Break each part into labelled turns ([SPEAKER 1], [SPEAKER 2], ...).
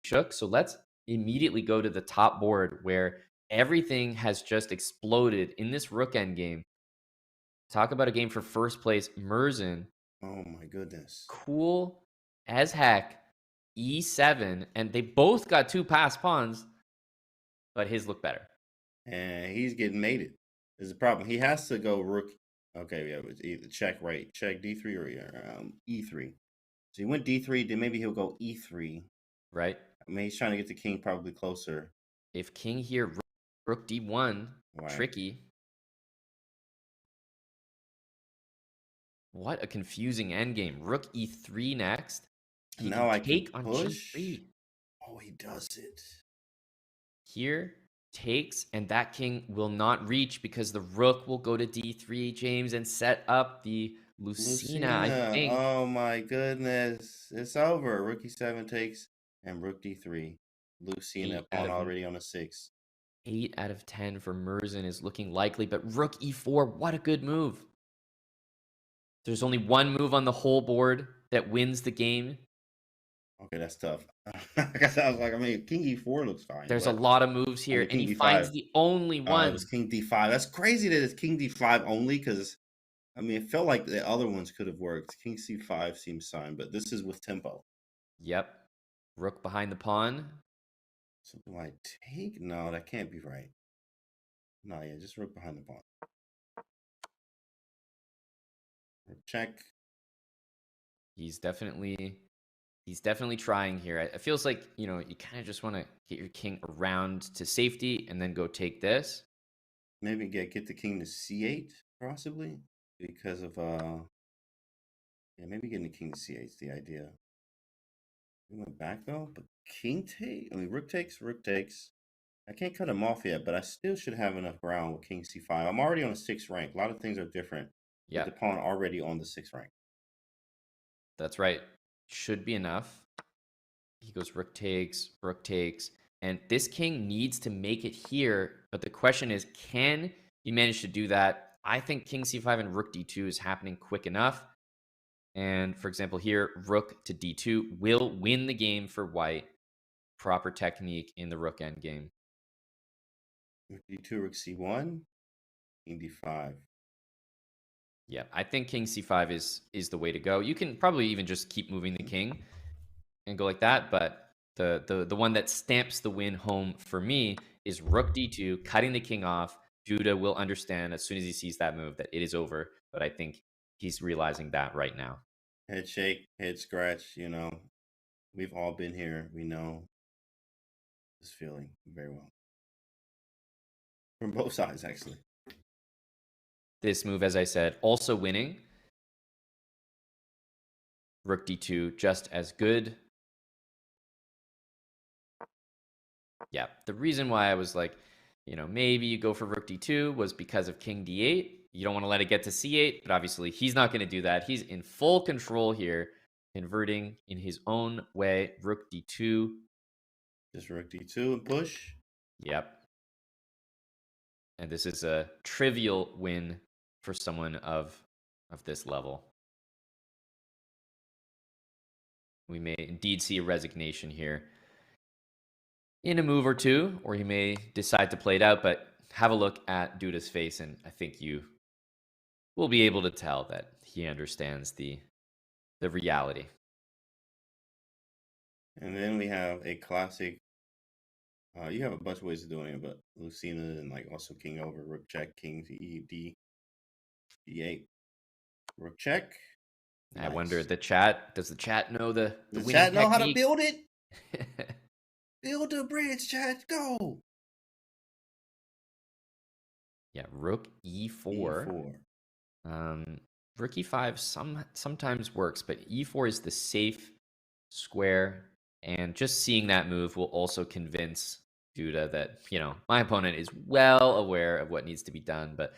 [SPEAKER 1] shook. So let's immediately go to the top board where everything has just exploded in this rook endgame. Talk about a game for first place. Murzin,
[SPEAKER 2] Oh my goodness.
[SPEAKER 1] cool as heck, e7, and they both got 2 passed pawns, but his look better.
[SPEAKER 2] And he's getting mated. There's a problem. He has to go rook. Okay, yeah, it's either check d3 or e3. So he went d3, then maybe he'll go e3.
[SPEAKER 1] Right?
[SPEAKER 2] I mean, he's trying to get the king probably closer.
[SPEAKER 1] If king here, rook d1,
[SPEAKER 2] Right.
[SPEAKER 1] tricky. What a confusing endgame. Rook e3 next. He can
[SPEAKER 2] Now I can
[SPEAKER 1] take on
[SPEAKER 2] push.
[SPEAKER 1] g3.
[SPEAKER 2] Oh, he does it.
[SPEAKER 1] Here, takes, and that king will not reach because the rook will go to d3, James, and set up the Lucina, I
[SPEAKER 2] Lucina.
[SPEAKER 1] think.
[SPEAKER 2] Oh my goodness. It's over. Rook e7 takes and rook d3. Lucina,
[SPEAKER 1] 8 out
[SPEAKER 2] pawn
[SPEAKER 1] of
[SPEAKER 2] already on a 6.
[SPEAKER 1] 8 out of 10 for Murzin is looking likely, but rook e4, what a good move. There's only one move on the whole board that wins the game.
[SPEAKER 2] Okay, that's tough. I was like, I mean, king e4 looks fine,
[SPEAKER 1] There's a
[SPEAKER 2] but
[SPEAKER 1] lot of moves
[SPEAKER 2] I
[SPEAKER 1] here,
[SPEAKER 2] mean,
[SPEAKER 1] and
[SPEAKER 2] king
[SPEAKER 1] he
[SPEAKER 2] d5.
[SPEAKER 1] finds the only
[SPEAKER 2] It was
[SPEAKER 1] one.
[SPEAKER 2] king d5. That's crazy that it's king d5 only because, I mean, it felt like the other ones could have worked. King c5 seems fine, but this is with tempo.
[SPEAKER 1] Yep. Rook behind the pawn.
[SPEAKER 2] So do I take? No, that can't be right. No, yeah, just rook behind the pawn. Check.
[SPEAKER 1] He's definitely trying here. It feels like, you kind of just want to get your king around to safety and then go take this.
[SPEAKER 2] Maybe get the king to c8, possibly. Because of yeah, maybe getting the king to c8 is the idea. We went back though, but king take, I mean rook takes, rook takes. I can't cut him off yet, but I still should have enough ground with king c5. I'm already on a 6th rank. A lot of things are different with the
[SPEAKER 1] Yep,
[SPEAKER 2] pawn already on the 6th rank.
[SPEAKER 1] that's right. Should be enough. He goes rook takes, and this king needs to make it here. But the question is, can he manage to do that? I think king c5 and rook d2 is happening quick enough. And for example, here, rook to d2 will win the game for white. Proper technique in the rook endgame.
[SPEAKER 2] Rook d2, rook c1, king d5.
[SPEAKER 1] Yeah, I think king c5 is the way to go. You can probably even just keep moving the king and go like that, but the one that stamps the win home for me is rook d2, cutting the king off. Duda will understand as soon as he sees that move that it is over, but I think he's realizing that right now.
[SPEAKER 2] Head shake, head scratch, you know. We've all been here. We know this feeling very well. From both sides, actually.
[SPEAKER 1] This move, as I said, also winning. Rook d2, just as good. Yeah, the reason why I was like, maybe you go for rook d2 was because of king d8. You don't want to let it get to c8, but obviously he's not going to do that. He's in full control here, converting in his own way. Rook d2.
[SPEAKER 2] Just rook d2 and push.
[SPEAKER 1] Yep. And this is a trivial win for someone of this level. We may indeed see a resignation here in a move or two, or he may decide to play it out, but have a look at Duda's face, and I think you will be able to tell that he understands the reality.
[SPEAKER 2] And then we have a classic. You have a bunch of ways of doing it, but Lucina and like also king over, rook check, king to d8, rook check.
[SPEAKER 1] Nice. I wonder, does the chat know the winning
[SPEAKER 2] chat know how to
[SPEAKER 1] technique?
[SPEAKER 2] build it? Build a bridge, chat. Go.
[SPEAKER 1] Yeah, rook e4. Rook e5 sometimes works, but e4 is the safe square, and just seeing that move will also convince Duda that, my opponent is well aware of what needs to be done. But,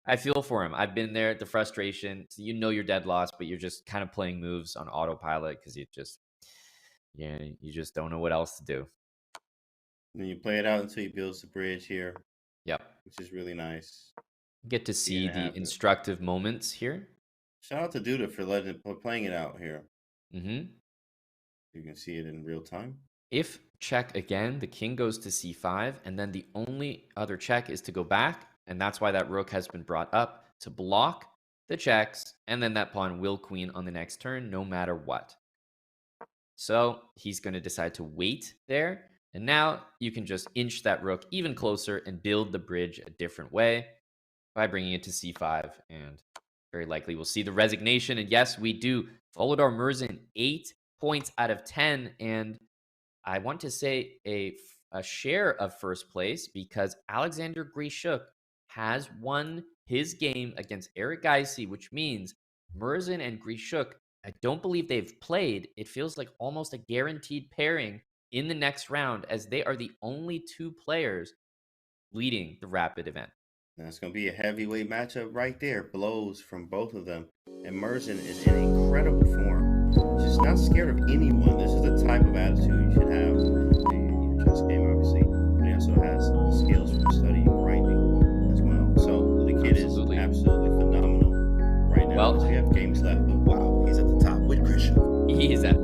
[SPEAKER 1] I feel for him. I've been there at the frustration. So you're dead lost, but you're just kind of playing moves on autopilot because you just don't know what else to do.
[SPEAKER 2] Then you play it out until he builds the bridge here.
[SPEAKER 1] Yep.
[SPEAKER 2] Which is really nice.
[SPEAKER 1] Get to see the instructive moments here.
[SPEAKER 2] Shout out to Duda for playing it out here.
[SPEAKER 1] Mm-hmm.
[SPEAKER 2] You can see it in real time.
[SPEAKER 1] If check again, the king goes to c5, and then the only other check is to go back, and that's why that rook has been brought up to block the checks, and then that pawn will queen on the next turn, no matter what. So he's going to decide to wait there, and now you can just inch that rook even closer and build the bridge a different way by bringing it to c5, and very likely we'll see the resignation. And yes, we do. Volodar Murzin, 8 points out of 10, and I want to say a share of first place because Alexander Grishuk has won his game against Eric Geisy, which means Murzin and Grishuk, I don't believe they've played. It feels like almost a guaranteed pairing in the next round, as they are the only two players leading the rapid event.
[SPEAKER 2] That's going to be a heavyweight matchup right there. Blows from both of them. And Murzin is in incredible form. Just not scared of anyone. This is the type of attitude you should have in your chess game, obviously. But he also has skills from studying grinding as well. So the kid is absolutely phenomenal right now. Well, we have games left, but wow, he's at the top with Krzf.
[SPEAKER 1] He is at the